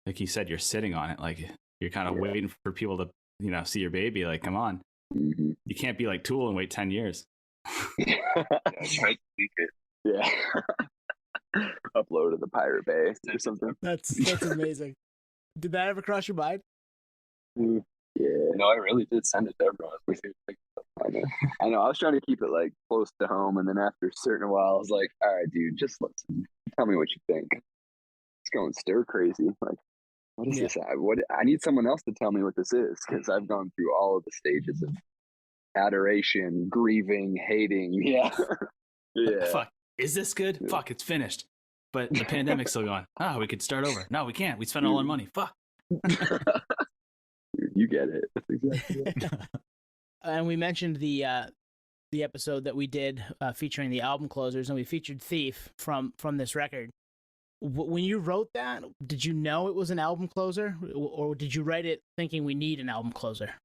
you said, you're sitting on it. Like you're kind of waiting for people to, see your baby. Like, come on. Mm-hmm. You can't be like Tool and wait 10 years. I tried to leak it. Yeah. Upload to the Pirate Bay or something. That's amazing. Did that ever cross your mind? Yeah. No, I really did send it to everyone. I know. I was trying to keep it like close to home, and then after a certain while, I was like, "All right, dude, just listen. Tell me what you think." It's going stir crazy. Like, what is this? I need someone else to tell me what this is, because I've gone through all of the stages of adoration, grieving, hating. Yeah, yeah. Fuck. Is this good? Yeah. Fuck, it's finished. But the pandemic's still going. Oh, we could start over. No, we can't. We spent all our money. Fuck. You get it. That's exactly it. And we mentioned the episode that we did featuring the album closers, and we featured Thief from this record. When you wrote that, did you know it was an album closer, or did you write it thinking we need an album closer?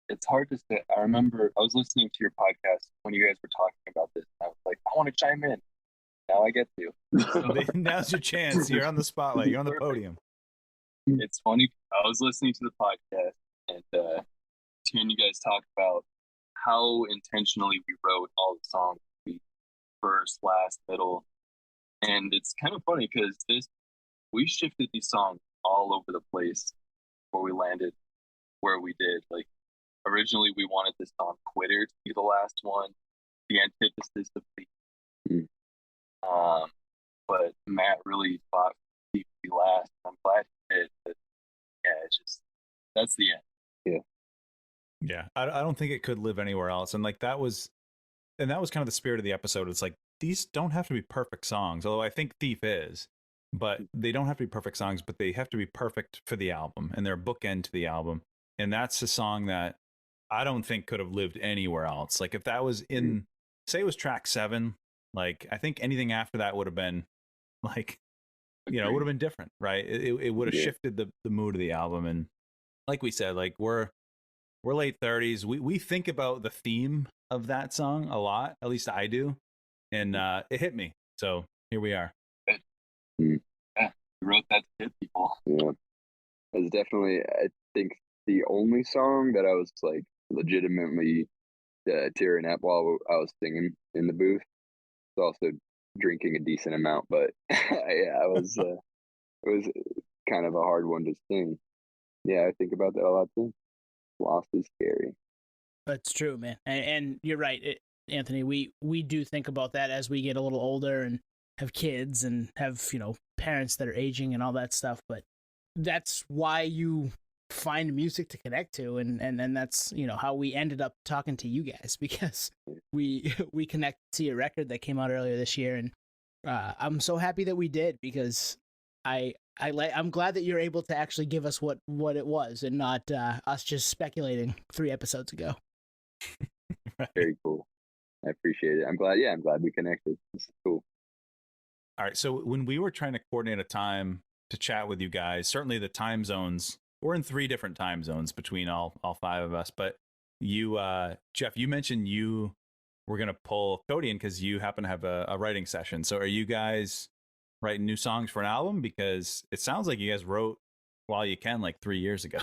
It's hard to say. I remember I was listening to your podcast when you guys were talking about this. And I was like, I want to chime in. Now I get to. So now's your chance. You're on the spotlight. You're on the podium. It's funny. I was listening to the podcast and hearing you guys talk about how intentionally we wrote all the songs, first, last, middle. And it's kind of funny because we shifted these songs all over the place before we landed where we did. Like, originally we wanted this song Quitter to be the last one, the antithesis of the but Matt really fought to be last. I'm glad he did, but yeah, it's just that's the end. Yeah, I don't think it could live anywhere else. And like that was kind of the spirit of the episode. It's like these don't have to be perfect songs, although I think Thief is, but they don't have to be perfect songs, but they have to be perfect for the album, and they're a bookend to the album. And that's a song that I don't think could have lived anywhere else. Like if that was in, say it was track 7, like I think anything after that would have been like, it would have been different, right? It would have shifted the mood of the album. And like we said, like we're late 30s. We think about the theme of that song a lot. At least I do. And it hit me. So here we are. Yeah, we wrote that to hit people. Yeah. It's definitely, I think, the only song that I was like legitimately tearing up while I was singing in the booth. Also drinking a decent amount, but yeah, it was kind of a hard one to sing. Yeah, I think about that a lot too. Loss is scary. That's true, man. And you're right, Anthony. We do think about that as we get a little older and have kids and have parents that are aging and all that stuff. But that's why you find music to connect to, and that's how we ended up talking to you guys, because we connected to your record that came out earlier this year, and I'm so happy that we did, because I'm glad that you're able to actually give us what it was and not us just speculating 3 episodes ago. Right. Very cool. I appreciate it. I'm glad we connected. This is cool. All right. So when we were trying to coordinate a time to chat with you guys, certainly the time zones, we're in 3 different time zones between all 5 of us. But you, Jeff, you mentioned you were going to pull Cody in because you happen to have a writing session. So are you guys writing new songs for an album? Because it sounds like you guys wrote While You Can like 3 years ago.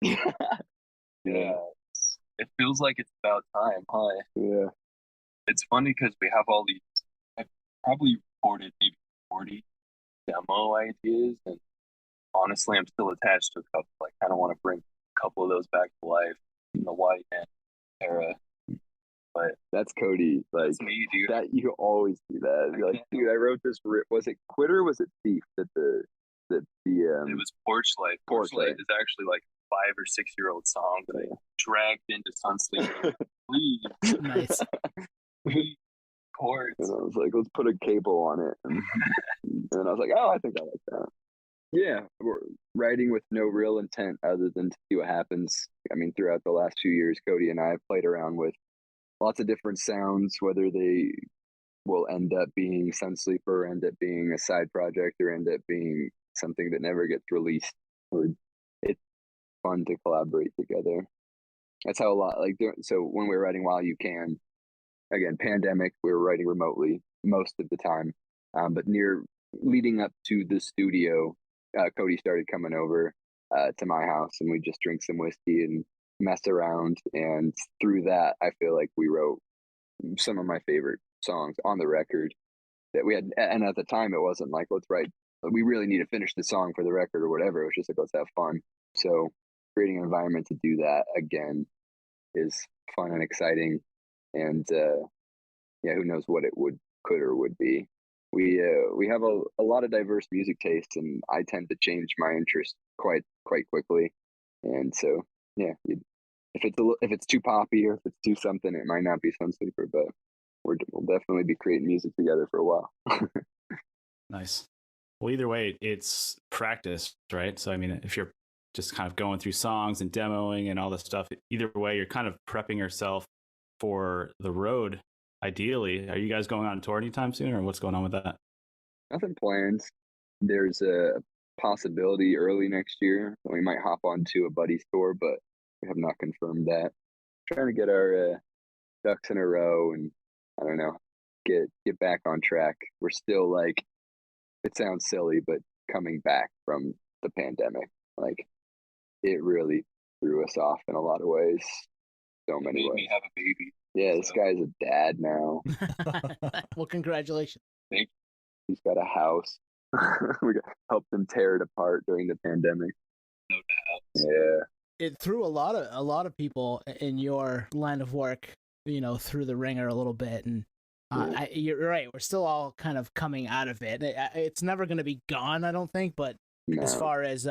Yeah. It feels like it's about time, huh? Yeah. It's funny because we have all these, I've probably recorded maybe 40 demo ideas, and honestly, I'm still attached to a couple. I kind of want to bring a couple of those back to life in the YN era. But that's Cody. Like, that's me, dude. That you always do that. You're like, dude, I wrote this. Was it Quitter? Or was it Thief? It was Porch Light. Porch Light is actually like a 5 or 6-year-old song that I dragged into Sunsleeper. Please, Nice. Chords. And I was like, let's put a cable on it. And I was like, oh, I think I like that. Yeah, we're writing with no real intent other than to see what happens. I mean, throughout the last few years, Cody and I have played around with lots of different sounds, whether they will end up being Sunsleeper, end up being a side project, or end up being something that never gets released. Or it's fun to collaborate together. That's how a lot, so when we were writing While You Can, again, pandemic, we were writing remotely most of the time. But leading up to the studio, Cody started coming over to my house, and we just drink some whiskey and mess around. And through that, I feel like we wrote some of my favorite songs on the record that we had. And at the time, it wasn't like, let's write, we really need to finish the song for the record or whatever. It was just like, let's have fun. So creating an environment to do that again is fun and exciting. And who knows what it could or would be. We have a lot of diverse music tastes, and I tend to change my interest quite quickly. And so, yeah, if it's too poppy or if it's too something, it might not be Sunsleeper, but we'll definitely be creating music together for a while. Nice. Well, either way, it's practice, right? So, I mean, if you're just kind of going through songs and demoing and all this stuff, either way, you're kind of prepping yourself for the road. Ideally, are you guys going on tour anytime soon, or what's going on with that? Nothing planned. There's a possibility early next year we might hop onto a buddy's tour, but we have not confirmed that. Trying to get our ducks in a row, and I don't know, get back on track. We're still, like, it sounds silly, but coming back from the pandemic, like, it really threw us off in a lot of ways. So many ways. Made me have a baby. Yeah, this guy's a dad now. Well, congratulations. Thank you. He's got a house. We helped him tear it apart during the pandemic. No doubt. Yeah. It threw a lot of people in your line of work, through the ringer a little bit. And you're right. We're still all kind of coming out of it. It's never going to be gone, I don't think. But as far as,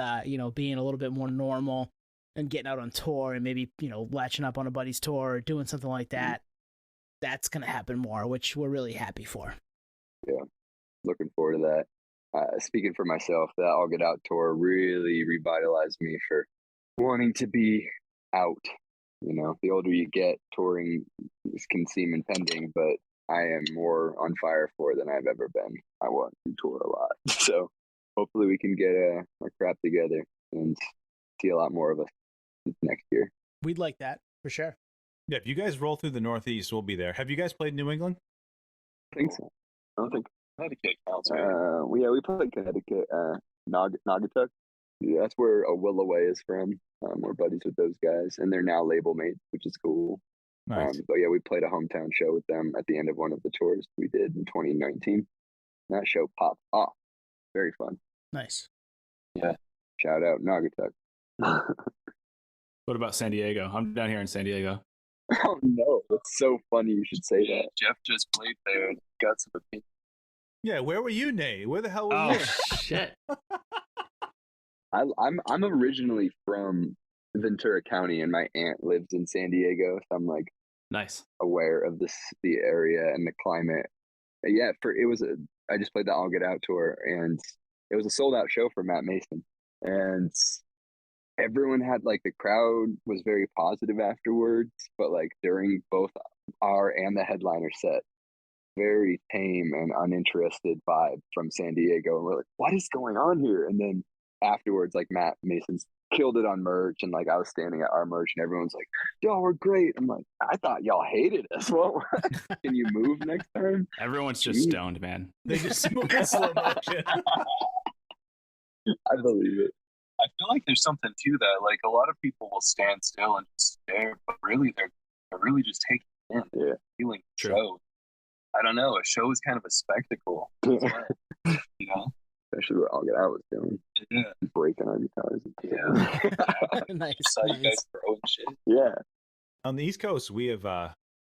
being a little bit more normal and getting out on tour and maybe, latching up on a buddy's tour or doing something like that, that's going to happen more, which we're really happy for. Yeah. Looking forward to that. Speaking for myself, that I'll Get Out tour really revitalized me for wanting to be out. The older you get, touring can seem impending, but I am more on fire for it than I've ever been. I want to tour a lot. So hopefully we can get our crap together and see a lot more of us next year. We'd like that, for sure. Yeah, if you guys roll through the Northeast, we'll be there. Have you guys played New England? I think so. I don't think Connecticut counts, right? we played Connecticut, Naugatuck. Yeah, that's where Willoway is from. We're buddies with those guys, and they're now label mates, which is cool. Nice. But yeah, we played a hometown show with them at the end of one of the tours we did in 2019. That show popped off. Very fun. Nice. Yeah. Shout out Naugatuck. What about San Diego? I'm down here in San Diego. Oh no, it's so funny you should say that. Jeff just played there and got some opinion. Yeah, where were you, Nate? Where the hell were you? Shit. I'm originally from Ventura County, and my aunt lives in San Diego, so I'm like Nice. aware of the area and the climate. Yeah, I just played the All Get Out tour, and it was a sold out show for Matt Mason, and everyone had like the crowd was very positive afterwards, but like during both our and the headliner set, very tame and uninterested vibe from San Diego, and we're like, what is going on here? And then afterwards, like Matt Mason's killed it on merch, and like I was standing at our merch and everyone's like, y'all were great. I'm like, I thought y'all hated us. Well, can you move next time? Everyone's just stoned, man. They just move in slow motion. I believe it. I feel like there's something to that. Like a lot of people will stand still and just stare, but really they're really just taking it in. Yeah. Feeling the True. show. I don't know. A show is kind of a spectacle. You know? Especially what I'll Get Out was doing. Yeah. Breaking our guitars. Yeah. Nice. Saw you nice. guys throwing shit. Yeah. On the East Coast, we have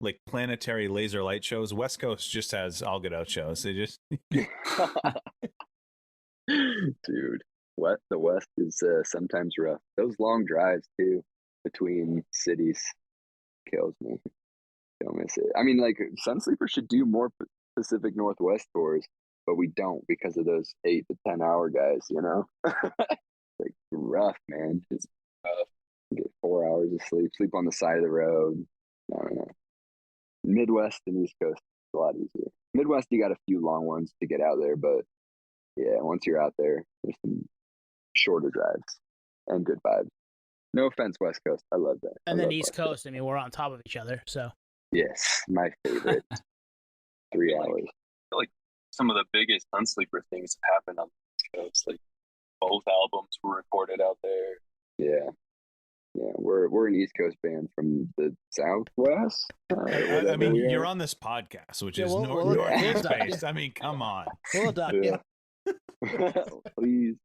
like planetary laser light shows. West Coast just has All Get Out shows. They just Dude, the West is sometimes rough. Those long drives too between cities kills me. Don't miss it. I mean, like Sunsleeper should do more Pacific Northwest tours, but we don't because of those 8 to 10 hour guys. You know, like rough, man. It's rough. Get 4 hours of sleep on the side of the road. I don't know. Midwest and East Coast is a lot easier. Midwest, you got a few long ones to get out there, but yeah, once you're out there, there's some shorter drives and good vibes. No offense, West Coast. I love that. And then East Coast, I mean, we're on top of each other, so. Yes, my favorite. 3 hours. I feel like some of the biggest Sunsleeper things have happened on the East Coast. Like both albums were recorded out there. Yeah. Yeah, we're an East Coast band from the Southwest. I mean, you're on this podcast, which is Northeast based. I mean, come on. We'll adopt you. Please.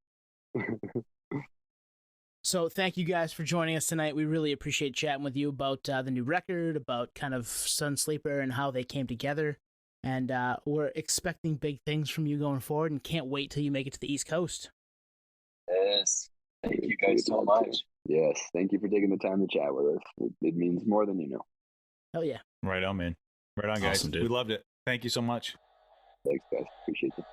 So thank you guys for joining us tonight. We really appreciate chatting with you about the new record, about kind of Sunsleeper and how they came together. And we're expecting big things from you going forward and can't wait till you make it to the East Coast. Yes. Thank you guys so much. Yes, thank you for taking the time to chat with us. It means more than you know. Hell yeah. Right on, man. Right on, guys. Awesome, dude. We loved it. Thank you so much. Thanks, guys. Appreciate it.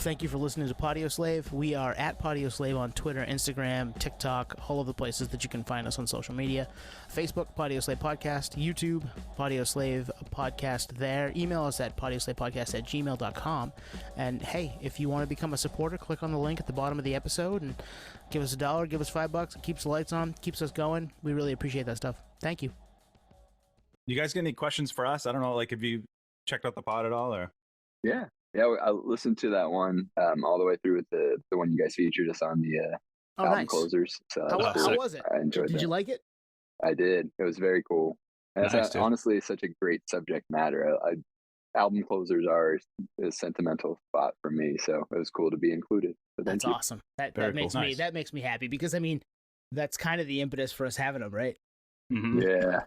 Thank you for listening to Podioslave. We are at Podioslave on Twitter, Instagram, TikTok, all of the places that you can find us on social media. Facebook, Podioslave Podcast. YouTube, Podioslave Podcast there. Email us at podioslavepodcast@gmail.com. And hey, if you want to become a supporter, click on the link at the bottom of the episode and give us $1, give us $5. It keeps the lights on, keeps us going. We really appreciate that stuff. Thank you. You guys got any questions for us? I don't know, like, have you checked out the pod at all, or? Yeah, I listened to that one all the way through with the one you guys featured us on the album nice. closers. So How cool. was it? I enjoyed Did that. you like it? I did. It was very cool. And Nice, it's dude. honestly such a great subject matter. Album closers are a sentimental spot for me, so it was cool to be included. So thank That's you. awesome. That Very makes cool. me Nice. that makes me happy because I mean that's kind of the impetus for us having them, right? Mhm. Yeah.